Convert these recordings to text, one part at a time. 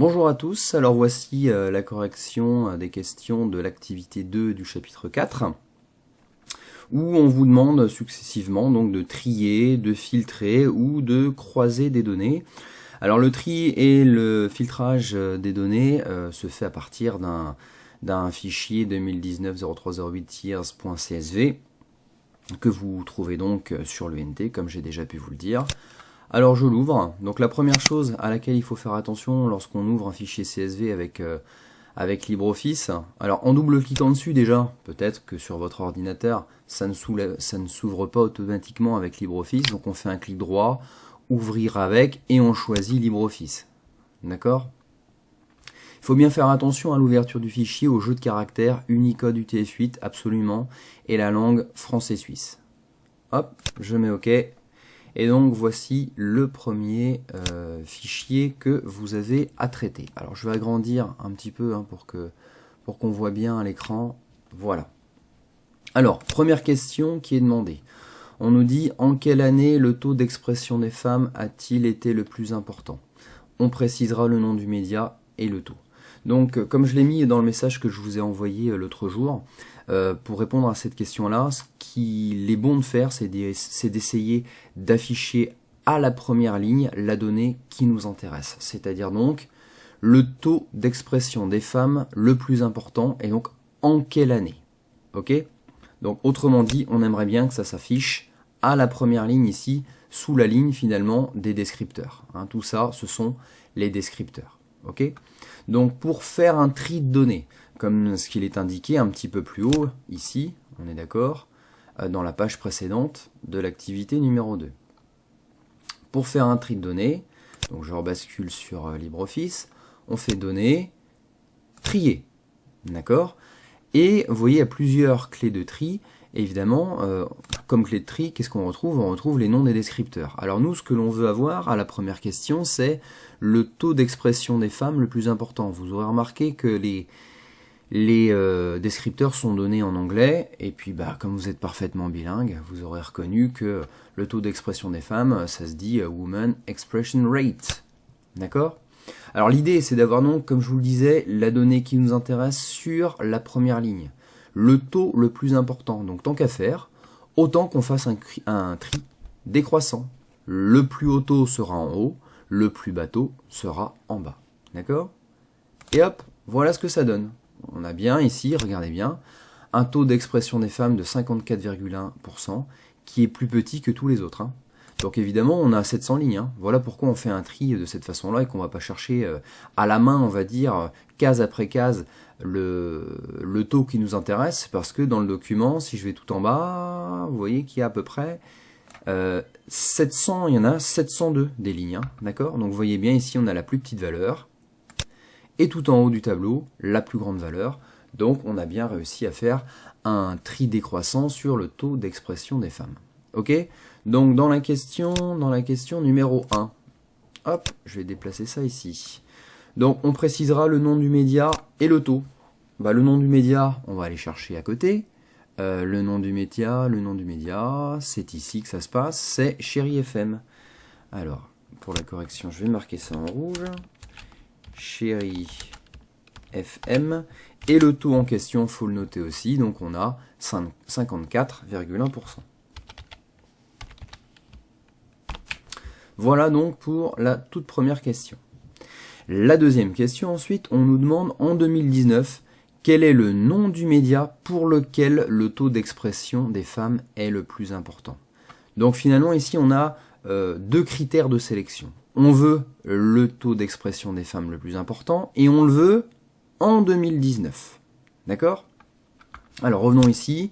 Bonjour à tous, alors voici la correction des questions de l'activité 2 du chapitre 4, où on vous demande successivement donc de trier, de filtrer ou de croiser des données. Alors le tri et le filtrage des données se fait à partir d'un fichier 2019-0308-years.csv que vous trouvez donc sur l'UNT, comme j'ai déjà pu vous le dire. Alors je l'ouvre. Donc la première chose à laquelle il faut faire attention lorsqu'on ouvre un fichier CSV avec LibreOffice, alors en double-cliquant dessus déjà, peut-être que sur votre ordinateur, ça ne s'ouvre pas automatiquement avec LibreOffice, donc on fait un clic droit, ouvrir avec, et on choisit LibreOffice. D'accord ? Il faut bien faire attention à l'ouverture du fichier, au jeu de caractères, Unicode UTF-8, absolument, et la langue français-suisse. Hop, je mets OK. Et donc voici le premier fichier que vous avez à traiter. Alors je vais agrandir un petit peu pour qu'on voit bien à l'écran. Voilà. Alors, première question qui est demandée. On nous dit en quelle année le taux d'expression des femmes a-t-il été le plus important? On précisera le nom du média et le taux. Donc comme je l'ai mis dans le message que je vous ai envoyé l'autre jour, pour répondre à cette question-là, ce qu'il est bon de faire, c'est d'essayer d'afficher à la première ligne la donnée qui nous intéresse. C'est-à-dire donc le taux d'expression des femmes le plus important et donc en quelle année. Ok ? Donc autrement dit, on aimerait bien que ça s'affiche à la première ligne ici, sous la ligne finalement des descripteurs. Tout ça, ce sont les descripteurs. Ok ? Donc pour faire un tri de données, comme ce qu'il est indiqué un petit peu plus haut, ici, on est d'accord, dans la page précédente de l'activité numéro 2. Pour faire un tri de données, donc je rebascule sur LibreOffice, on fait données, trier, d'accord? Et vous voyez, il y a plusieurs clés de tri. Évidemment, comme clé de tri, qu'est-ce qu'on retrouve? On retrouve les noms des descripteurs. Alors nous, ce que l'on veut avoir à la première question, c'est le taux d'expression des femmes le plus important. Vous aurez remarqué que les descripteurs sont donnés en anglais, et puis comme vous êtes parfaitement bilingue, vous aurez reconnu que le taux d'expression des femmes, ça se dit Woman Expression Rate. D'accord? Alors l'idée, c'est d'avoir donc, comme je vous le disais, la donnée qui nous intéresse sur la première ligne. Le taux le plus important. Donc tant qu'à faire, autant qu'on fasse un tri décroissant. Le plus haut taux sera en haut, le plus bas taux sera en bas. D'accord? Et hop, voilà ce que ça donne. On a bien ici, regardez bien, un taux d'expression des femmes de 54,1% qui est plus petit que tous les autres. Donc évidemment, on a 700 lignes. Voilà pourquoi on fait un tri de cette façon-là et qu'on ne va pas chercher à la main, on va dire, case après case, le taux qui nous intéresse, parce que dans le document, si je vais tout en bas, vous voyez qu'il y a à peu près 700, il y en a 702 des lignes. D'accord? Donc vous voyez bien ici, on a la plus petite valeur. Et tout en haut du tableau, la plus grande valeur. Donc on a bien réussi à faire un tri décroissant sur le taux d'expression des femmes. Ok? Donc dans la question numéro 1, hop, je vais déplacer ça ici. Donc on précisera le nom du média et le taux. Le nom du média, on va aller chercher à côté. Le nom du média, c'est ici que ça se passe, c'est Chéri FM. Alors, pour la correction, je vais marquer ça en rouge. Chéri FM, et le taux en question, il faut le noter aussi, donc on a 54,1%. Voilà donc pour la toute première question. La deuxième question ensuite, on nous demande en 2019, quel est le nom du média pour lequel le taux d'expression des femmes est le plus important. Donc finalement ici on a deux critères de sélection. On veut le taux d'expression des femmes le plus important et on le veut en 2019. D'accord? Alors revenons ici.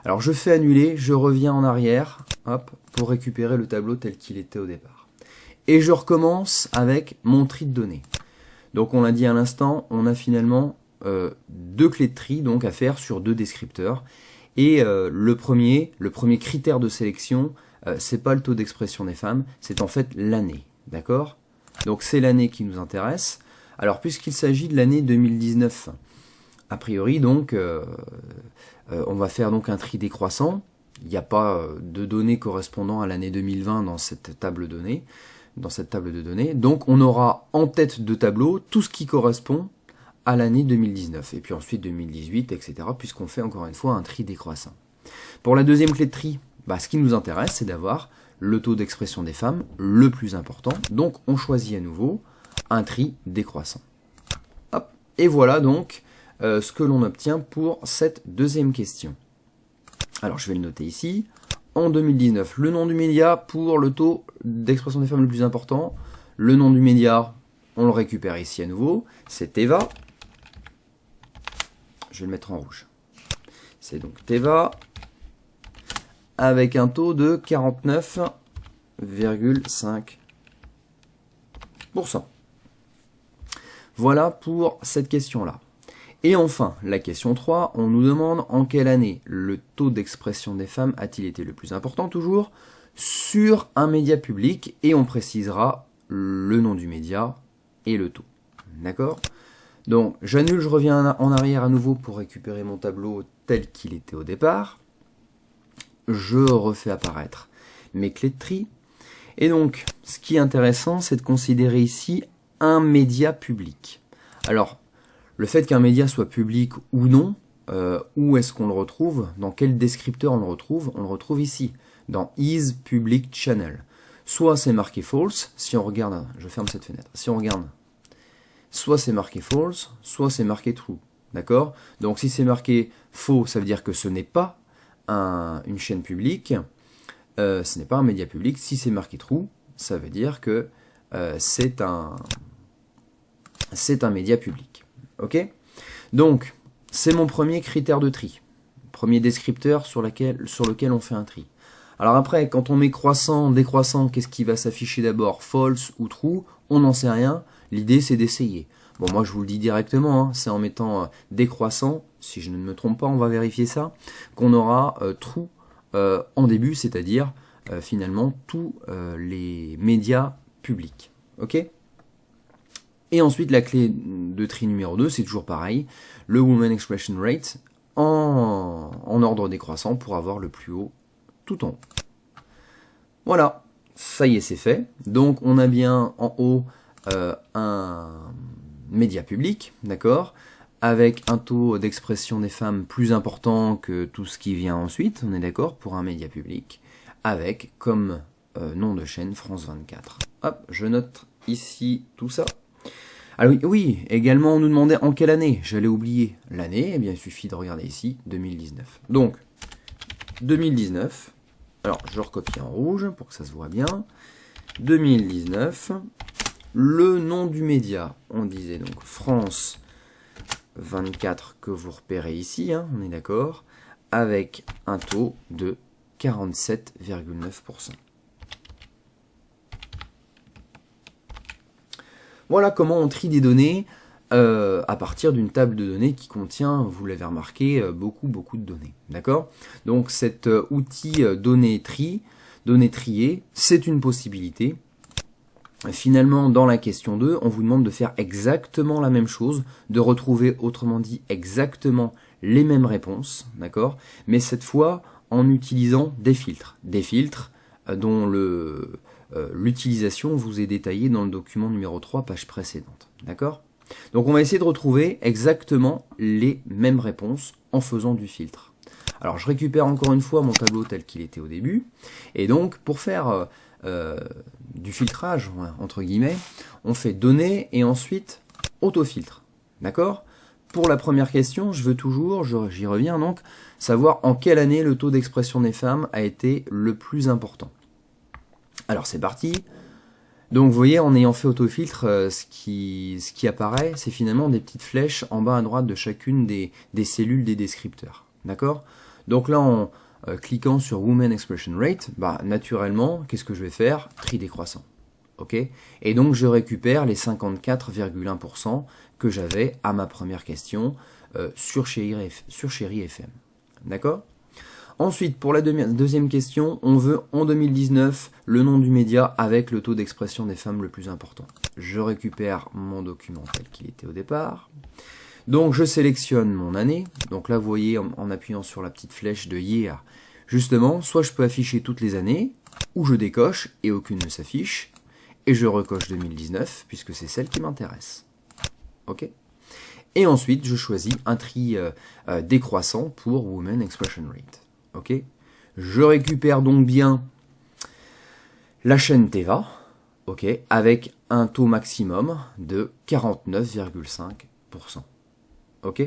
Alors je fais annuler, je reviens en arrière, hop, pour récupérer le tableau tel qu'il était au départ. Et je recommence avec mon tri de données. Donc on l'a dit à l'instant, on a finalement deux clés de tri donc à faire sur deux descripteurs. Et le premier critère de sélection, c'est pas le taux d'expression des femmes, c'est en fait l'année. D'accord? Donc c'est l'année qui nous intéresse. Alors puisqu'il s'agit de l'année 2019, a priori donc on va faire donc un tri décroissant. Il n'y a pas de données correspondant à l'année 2020 dans cette table de données. dans cette table de données. Donc on aura en tête de tableau tout ce qui correspond à l'année 2019, et puis ensuite 2018, etc., puisqu'on fait encore une fois un tri décroissant. Pour la deuxième clé de tri, ce qui nous intéresse, c'est d'avoir le taux d'expression des femmes le plus important, donc on choisit à nouveau un tri décroissant. Hop. Et voilà donc ce que l'on obtient pour cette deuxième question. Alors je vais le noter ici. En 2019, le nom du média pour le taux d'expression des femmes le plus important. Le nom du média, on le récupère ici à nouveau, c'est Teva. Je vais le mettre en rouge. C'est donc Teva avec un taux de 49,5%. Voilà pour cette question-là. Et enfin, la question 3, on nous demande en quelle année le taux d'expression des femmes a-t-il été le plus important, toujours, sur un média public, et on précisera le nom du média et le taux. D'accord? Donc, j'annule, je reviens en arrière à nouveau pour récupérer mon tableau tel qu'il était au départ. Je refais apparaître mes clés de tri. Et donc, ce qui est intéressant, c'est de considérer ici un média public. Alors, le fait qu'un média soit public ou non, où est-ce qu'on le retrouve? Dans quel descripteur on le retrouve? On le retrouve ici, dans Is Public Channel. Soit c'est marqué false, si on regarde, je ferme cette fenêtre, si on regarde, soit c'est marqué false, soit c'est marqué true. D'accord? Donc si c'est marqué faux, ça veut dire que ce n'est pas une chaîne publique, ce n'est pas un média public. Si c'est marqué true, ça veut dire que c'est un média public. Ok? Donc, c'est mon premier critère de tri. Premier descripteur sur lequel on fait un tri. Alors après, quand on met croissant, décroissant, qu'est-ce qui va s'afficher d'abord? False ou true? On n'en sait rien. L'idée, c'est d'essayer. Bon, moi, je vous le dis directement, hein, c'est en mettant décroissant, si je ne me trompe pas, on va vérifier ça, qu'on aura true en début, c'est-à-dire finalement tous les médias publics. Ok? Et ensuite, la clé de tri numéro 2, c'est toujours pareil, le Women Expression Rate en ordre décroissant pour avoir le plus haut tout en haut. Voilà, ça y est, c'est fait. Donc, on a bien en haut un média public, d'accord, avec un taux d'expression des femmes plus important que tout ce qui vient ensuite, on est d'accord, pour un média public, avec comme nom de chaîne France 24. Hop, je note ici tout ça. Alors oui, également on nous demandait en quelle année. J'allais oublier l'année, eh bien il suffit de regarder ici, 2019. Donc, 2019, alors je recopie en rouge pour que ça se voit bien. 2019, le nom du média, on disait donc France 24 que vous repérez ici, hein, on est d'accord, avec un taux de 47,9%. Voilà comment on trie des données à partir d'une table de données qui contient, vous l'avez remarqué, beaucoup de données. D'accord? Donc cet outil données triées, c'est une possibilité. Finalement, dans la question 2, on vous demande de faire exactement la même chose, de retrouver, autrement dit, exactement les mêmes réponses, d'accord? Mais cette fois, en utilisant des filtres. Des filtres dont l'utilisation vous est détaillée dans le document numéro 3, page précédente. D'accord? Donc on va essayer de retrouver exactement les mêmes réponses en faisant du filtre. Alors je récupère encore une fois mon tableau tel qu'il était au début. Et donc pour faire du filtrage, entre guillemets, on fait données et ensuite autofiltre. D'accord? Pour la première question, je veux toujours, j'y reviens donc, savoir en quelle année le taux d'expression des femmes a été le plus important. Alors c'est parti. Donc vous voyez, en ayant fait autofiltre, ce qui apparaît, c'est finalement des petites flèches en bas à droite de chacune des cellules des descripteurs. D'accord? Donc là, en cliquant sur Women Expression Rate, naturellement, qu'est-ce que je vais faire? Tri décroissant. Ok? Et donc je récupère les 54,1% que j'avais à ma première question sur Chéri FM. D'accord? Ensuite, pour la deuxième question, on veut en 2019 le nom du média avec le taux d'expression des femmes le plus important. Je récupère mon document tel qu'il était au départ. Donc je sélectionne mon année. Donc là, vous voyez, en appuyant sur la petite flèche de Year, justement, soit je peux afficher toutes les années, ou je décoche et aucune ne s'affiche. et je recoche 2019, puisque c'est celle qui m'intéresse. Ok? Et ensuite, je choisis un tri décroissant pour Women Expression Rate. Ok? Je récupère donc bien la chaîne Teva, ok, avec un taux maximum de 49,5%. Ok?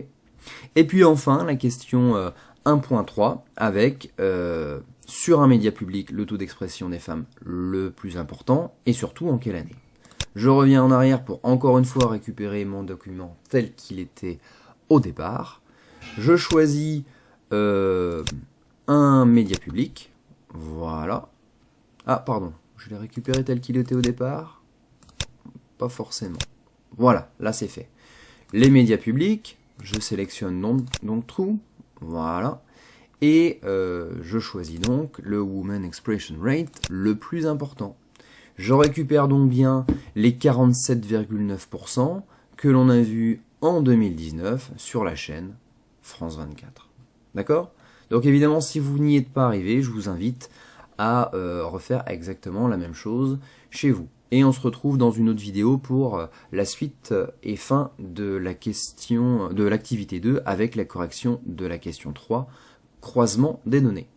Et puis enfin, la question 1.3 avec, sur un média public, le taux d'expression des femmes le plus important, et surtout en quelle année. Je reviens en arrière pour encore une fois récupérer mon document tel qu'il était au départ. Je choisis un média public. Voilà. Ah, pardon. Je l'ai récupéré tel qu'il était au départ. Pas forcément. Voilà, là c'est fait. Les médias publics, je sélectionne donc True. Voilà. Et je choisis donc le Women Expression Rate le plus important. Je récupère donc bien les 47,9% que l'on a vu en 2019 sur la chaîne France 24. D'accord? Donc évidemment, si vous n'y êtes pas arrivé, je vous invite à refaire exactement la même chose chez vous. Et on se retrouve dans une autre vidéo pour la suite et fin de la question de l'activité 2 avec la correction de la question 3, croisement des données.